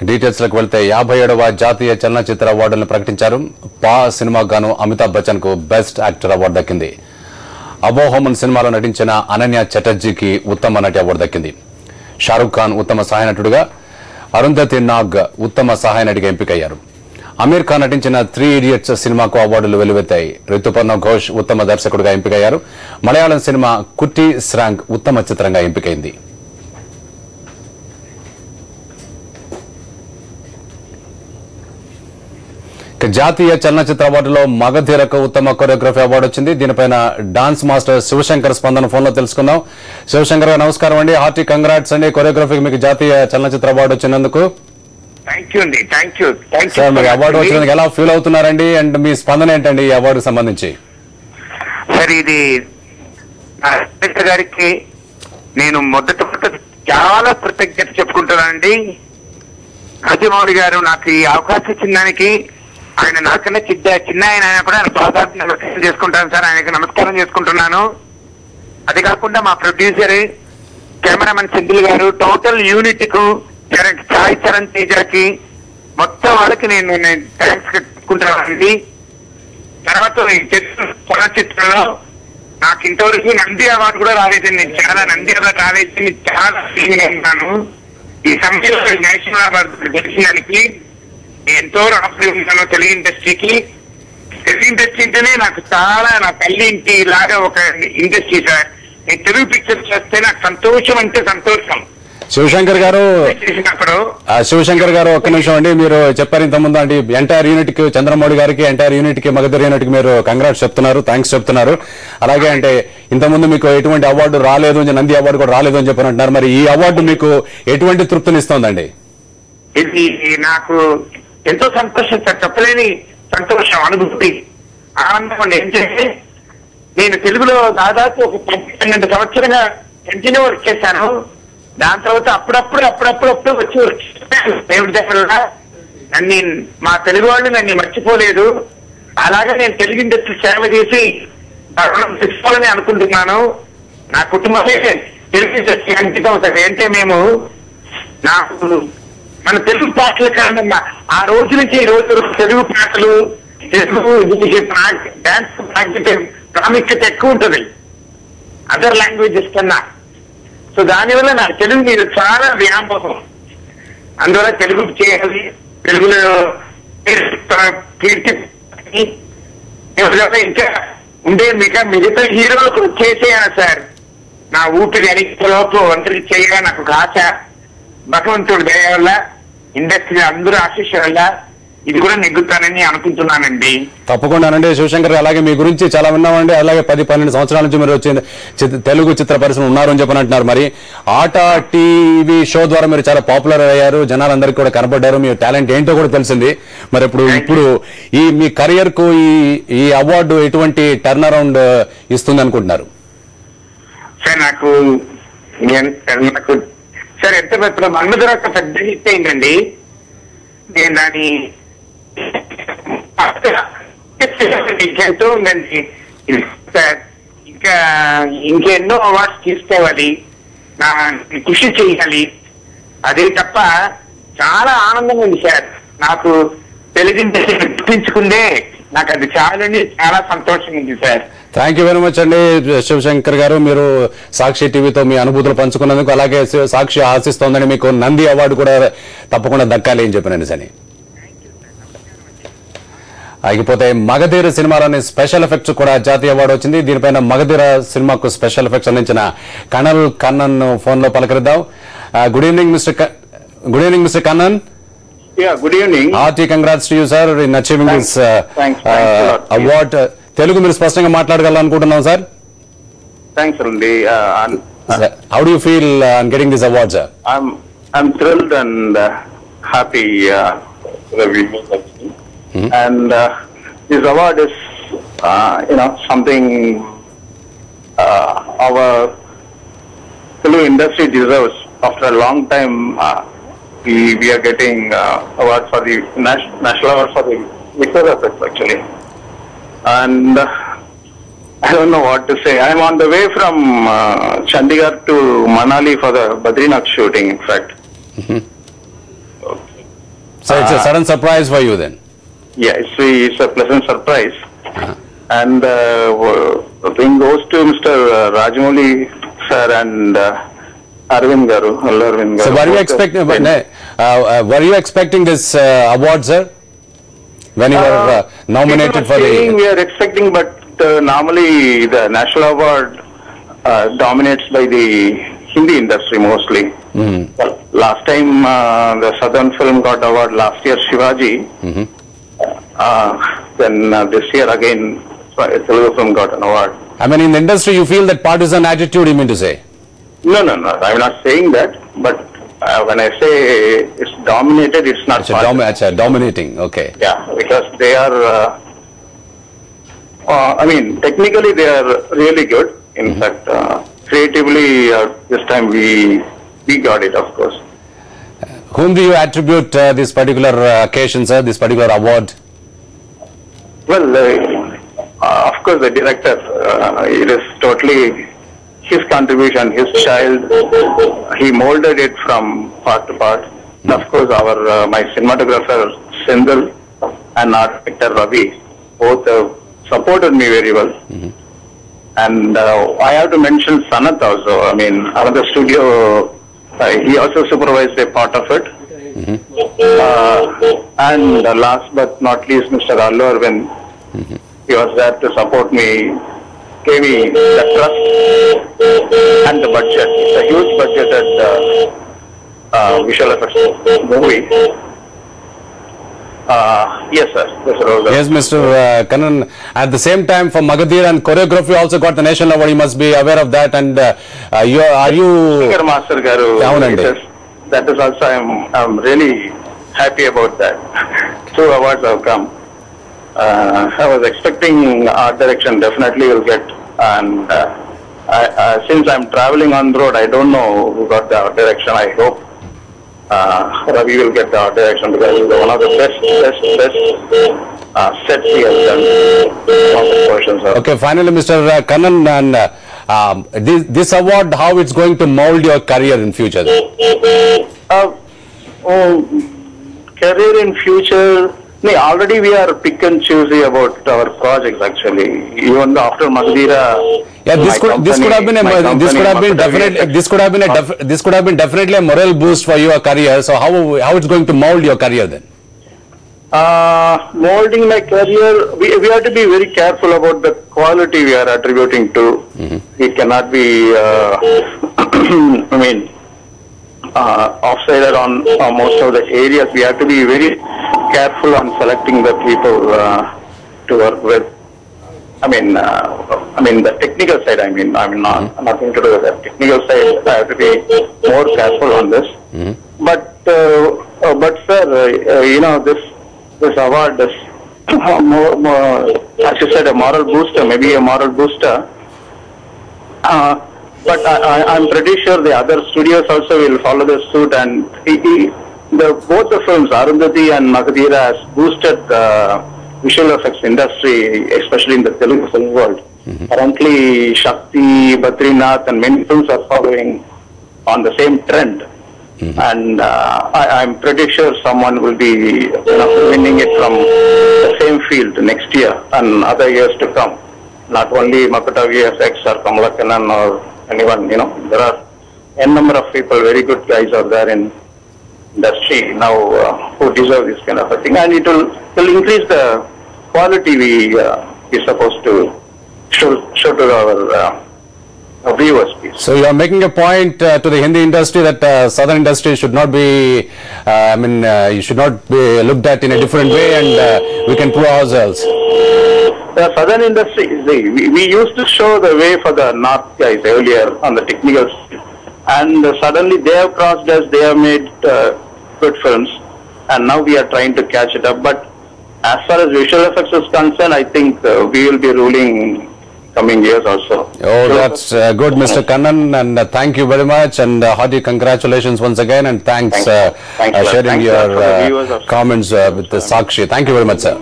Details లకు వెళ్తే 57వ జాతీయ చలనచిత్ర అవార్డులను ప్రకటించారు. పా సినిమాకు గాను అమితాబ్ బచ్చన్ కు బెస్ట్ యాక్టర్ అవార్డు దక్కింది. అబోహమన్ సినిమాలో నటించిన అనన్య చటర్జీకి ఉత్తమ నటి అవార్డు దక్కింది. షారుఖ్ ఖాన్ ఉత్తమ సహాయ నటుడుగా, అరుంధతి నాగ్ ఉత్తమ సహాయ నటిగా ఎంపికయ్యారు. అమీర్ ఖాన్ నటించిన 3 ఇడియట్స్ సినిమాకు అవార్డులు వెలువెత్తాయి. రితుపర్ణ ఘోష్ ఉత్తమ దర్శకుడిగా ఎంపికయ్యారు. మలయాళం సినిమా కుట్టి స్రాంగ్ ఉత్తమ చిత్రంగా ఎంపికైంది. జాతీయ చలనచిత్ర అవార్డులో మగధీరకు ఉత్తమ కొరియోగ్రఫీ అవార్డు వచ్చింది. దీనిపైన డాన్స్ మాస్టర్ శివశంకర్ స్పందన ఫోన్ లో తెలుసుకుందాం. శివశంకర్ గారు నమస్కారం అండి. హార్టీ కంగ్రాట్స్ అండి. కొరియోగ్రఫీకి మీకు జాతీయ చలనచిత్ర అవార్డు వచ్చినందుకు. సార్ మీరు అవార్డు వచ్చినందుకు ఎలా ఫీల్ అవుతున్నారండి? అండ్ మీ స్పందన ఏంటండి ఈ అవార్డుకు సంబంధించి? సార్ ఇది గారికి నేను మొదట చాలా కృతజ్ఞత చెప్పుకుంటున్నానండి. రాజమౌళి గారు నాకు ఈ అవకాశం ఇచ్చిన దానికి ఆయన నాకన్నా చిన్న ఆయన కూడా ఆయన పాదార్థం నమస్కారం చేసుకుంటాను సార్. ఆయనకి నమస్కారం చేసుకుంటున్నాను. అది కాకుండా మా ప్రొడ్యూసర్ కెమెరామెన్ సెంధిల్ గారు, టోటల్ యూనిట్ కు, సాయి చరణ్ తేజకి, మొత్తం వాళ్ళకి నేను థ్యాంక్స్ చెప్పుకుంటానండి. తర్వాత చలనచిత్రంలో నాకు ఇంతవరకు నంది అవార్డు కూడా రాలేదండి. నేను చాలా నంది అవార్డు రాలేదని చాలా ఫీలింగ్ ఉన్నాను. ఈ సమయంలో నేషనల్ అవార్డు గెలిచినానికి ఎంతో రాత్రి ఉన్నాను తెలుగు ఇండస్ట్రీకి. తెలుగు ఇండస్ట్రీ అంటేనే నాకు చాలా నా తల్లి ఇంటి లాగా ఒక ఇండస్ట్రీ సార్. నేను తెలుగు పిక్చర్ చేస్తే నాకు సంతోషం అంటే సంతోషం. శివశంకర్ గారు ఒక్క నిమిషం అండి. మీరు చెప్పారు ఇంతకుముందు అంటే ఎంటైర్ యూనిట్ కి, చంద్రమౌళి గారికి, ఎంటైర్ యూనిట్ కి, మగధీర యూనిట్ కి మీరు కంగ్రాట్స్ చెప్తున్నారు, థ్యాంక్స్ చెప్తున్నారు. అలాగే అంటే ఇంతకుముందు మీకు ఎటువంటి అవార్డు రాలేదు, నంది అవార్డు కూడా రాలేదు అని చెప్పారంటున్నారు. మరి ఈ అవార్డు మీకు ఎటువంటి తృప్తినిస్తోందండి? ఇది నాకు ఎంతో సంతోషం సార్, చెప్పలేని సంతోషం, అనుభూతి, ఆనందం అండి. ఏంటంటే నేను తెలుగులో దాదాపు ఒక 12 సంవత్సరంగా కంటిన్యూ వర్క్ చేశాను. దాని తర్వాత అప్పుడప్పుడు వచ్చి దేవుడి దగ్గర నన్ను, మా తెలుగు వాళ్ళు నన్ను మర్చిపోలేదు. అలాగే నేను తెలుగు ఇండస్ట్రీ సేవ చేసి తెచ్చుకోవాలని అనుకుంటున్నాను. నా కుటుంబమే తెలుగు ఇండస్ట్రీ అంకితం అవుతుంది. అంటే మేము నాకు మన తెలుగు పాటలు కారణంగా ఆ రోజు నుంచి ఈ రోజు తెలుగు పాటలు, తెలుగు డాన్స్ ప్రాముఖ్యత ఎక్కువ ఉంటుంది అదర్ లాంగ్వేజెస్ కన్నా. సో దానివల్ల నాకు తెలుగు మీద చాలా వ్యామోహం. అందువల్ల తెలుగు చేయాలి, తెలుగులో కీర్తి ఇంకా ఉండే మిగతా హీరోలు కూడా చేసేయాలి సార్. నా ఊపిరి అనిలోపు ఒంటరి చేయాలని నాకు ఒక ఆశ. భగవంతుడి దయ వల్ల, ఇండస్ట్రీ అందరూ ఆశీస్సు వల్ల ఇది కూడా నెగ్గుతానని అనుకుంటున్నానండి. తప్పకుండానండి శివశంకర్. అలాగే మీ గురించి చాలా విన్నామండి. అలాగే 10-12 సంవత్సరాల నుంచి మీరు వచ్చి తెలుగు చిత్ర పరిశ్రమ ఉన్నారు అని చెప్పని అంటున్నారు. మరి ఆట టీవీ షో ద్వారా మీరు చాలా పాపులర్ అయ్యారు, జనాలందరికీ కూడా కనబడ్డారు, మీ టాలెంట్ ఏంటో కూడా తెలిసింది. మరి ఇప్పుడు ఈ మీ కెరియర్ కు ఈ అవార్డు ఎటువంటి టర్న్ అరౌండ్ ఇస్తుంది అనుకుంటున్నారు? సార్ నాకు సార్ ఎంత మన్మధుడు ఒక పెద్ద హిట్ అయిందండి. నేను దాని ఎంతో ఉందండి. ఇంకెన్నో అవార్డ్స్ తీసుకోవాలి, కృషి చేయాలి. అదే తప్ప చాలా ఆనందంగా ఉంది సార్. నాకు తెలుగు గుర్తించుకుందే నాకు అది చాలా సంతోషంగా ఉంది sir. Thank you very much అండి శివశంకర్ గారు. మీరు సాక్షి టీవీతో మీ అనుభూతులు పంచుకున్నందుకు. అలాగే సాక్షి ఆశిస్తోందని మీకు నంది అవార్డు కూడా తప్పకుండా దక్కాలి అని చెప్పిన సని. ఆగిపోతే మగధీర సినిమాలోని స్పెషల్ ఎఫెక్ట్స్ కూడా జాతీయ అవార్డు వచ్చింది. దీనిపైన మగధీర సినిమాకు స్పెషల్ ఎఫెక్ట్స్ అందించిన కనల్ కన్నన్ ఫోన్ లో పలకరిద్దాం. Good evening mister Kannan. Good evening. Hearty congrats to you sir in achieving this award. Telugu మీరు స్పష్టంగా మాట్లాడగలనుకుంటున్నాం సార్. థ్యాంక్స్ అండి. How do you feel on getting this award sir? I'm thrilled and happy that we meet actually. And this award is something our Telugu industry deserves. After a long time we are getting award for the national award for the Victoria Effect actually. And I don't know what to say. I'm on the way from Chandigarh to Manali for the Badrinath shooting, in fact. Okay. So it's a sudden surprise for you then. Yeah, it's a pleasant surprise. And the thing goes to Mr. Rajamouli sir and Arvind Garu, Arvind Garu. So were you expecting this award, sir? When you were nominated for the... We are expecting, but normally the national award dominates by the Hindi industry mostly. Well, last time the Southern film got award last year, Shivaji. Then this year again, Telugu film got an award. I mean, in the industry, you feel that partisan attitude, you mean to say? No. I'm not saying that, but when I say it's dominated, it's not. It's dominating. Okay. Yeah, because they are. I mean, technically they are really good. In fact, creatively, this time we got it, of course. Whom do you attribute this particular occasion, sir? This particular award? Well, of course, the director. It is totally his contribution, his child. He molded it from part to part. And of course, my cinematographer Sendil and art director Ravi both supported me very well. And I have to mention Sanat also. I mean, another studio. He also supervised a part of it. And last but not least, Mr. Allu Arvind. He was there to support me, gave me the trust and the budget. It's a huge budgeted visual effects movie. Yes, sir. Yes, Mr. Kannan. At the same time, for Magadhir and choreography also got the national award. You must be aware of that. And are you? Master Garu. That is also. I'm really happy about that. 2 awards have come. I was expecting art direction definitely will get, and since I'm traveling on the road, I don't know who got the art direction. I hope Ravi will get the art direction because he's one of the best sets he has done. Okay, finally, Mr. Kannan, and this award, how it's going to mold your career in future? Career in future. No, already we are pick and choosy about our projects actually. Even after Magadhira. Yeah, this could have been definitely a moral boost for your career. So how it's going to mold your career then? Molding my career, we have to be very careful about the quality we are attributing to. It cannot be. I mean. Offsider on most of the areas. We have to be very careful on selecting the people to work with. I mean the technical side. I'm nothing to do with that. Technical side, I have to be more careful on this. But sir, this award is more, as you said, a moral booster. Maybe a moral booster. But I'm pretty sure the other studios also will follow the suit, and both the films, Arundhati and Magadhira, has boosted the visual effects industry, especially in the Telugu film world. Currently, Shakti, Badrinath, and many films are following on the same trend. And I'm pretty sure someone will be winning it from the same field next year and other years to come. Not only Makuta VFX or Kamala Kannan or anyone, there are a number of people, very good guys are there in industry now who deserve this kind of a thing, and it will increase the quality we supposed to show to our viewers. Please. So you are making a point to the Hindi industry that southern industry should not be, you should not be looked at in a different way, and we can prove ourselves. The southern industry, we used to show the way for the north guys earlier on the technical side, and suddenly they have crossed us, they have made good films, and now we are trying to catch it up. But as far as visual effects is concerned, I think we will be ruling coming years also. Oh, that's good, Mr. Kannan, and thank you very much, and hearty congratulations once again, and thanks sharing your comments with the Sakshi. Thank you very much, sir.